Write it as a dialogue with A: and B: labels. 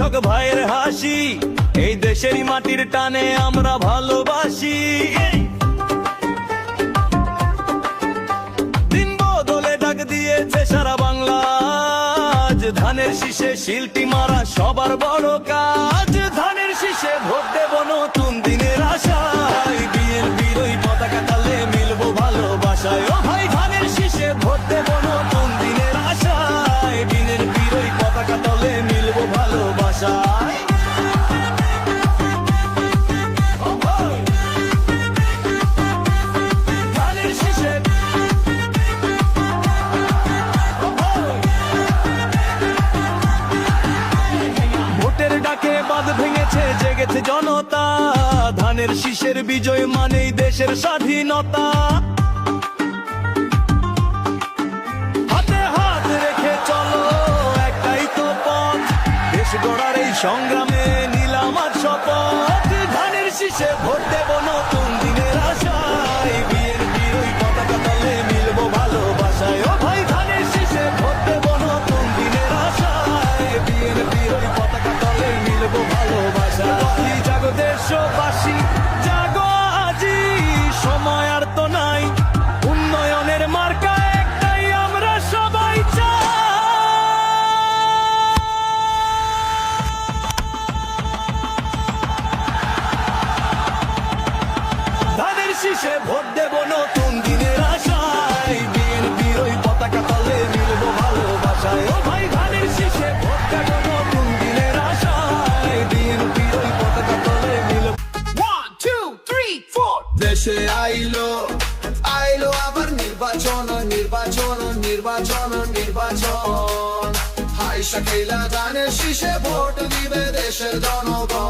A: কৃষক ভাইয়ের হাসি, এই দেশেরই মাটির টানে আমরা ভালোবাসি। দিন বদলে ডাক দিয়েছে সারা বাংলা, ধানের শীষে শিলটি মারা সবার বড় কাজ। ধানের শীষে ভোট দেব নতুন দিনের আশায়, বিএনপির ওই পতাকা তলে মিলবো ভালোবাসায়। ও ভাই ধানের শীষে ভোট দেব নতুন দিনের আশায়, বিএনপির ওই পতাকা তলে মিলবো ভালোবাসায়। বাঁধ ভেঙেছে জেগেছে জনতা, ধানের শীষের বিজয় মানেই দেশের স্বাধীনতা। হাতে হাত রেখে চলো একটাই তো পথ, দেশ গড়ার এই সংগ্রামে নিলাম আজ শপথ। ধানের শীষে ভোট দেব নতুন দিনের আশায়, বিএনপির ওই পতাকা তলে মিলবো ভালোবাসায়। ও ভাই ধানের শীষে ভোট দেব নতুন দিনের আশায়, বিএনপির ওই পতাকা তলে মিলবো ভালোবাসা। জাগো দেশবাসী জাগো আজি, সময় আর তো নাই, উন্নয়নের মার্কা একটাই আমরা সবাই চাই। ধানের শীষে ভোট দেব নতুন দিনের আশায়, বিএনপির ওই পতাকা তলে মিলবো ভালোবাসায়। ও ভাই ধানের শীষে ভোট দেব নতুন দিনের আশায়, বিএনপির ওই পতাকা তলে মিলবো।
B: 1 2 3 4
C: দেশে আইলো আইলো আবার নির্বাচন নির্বাচন নির্বাচন নির্বাচন। হাই শাকিলা ধানের শীষে ভোট দিবে দেশের জনগণ।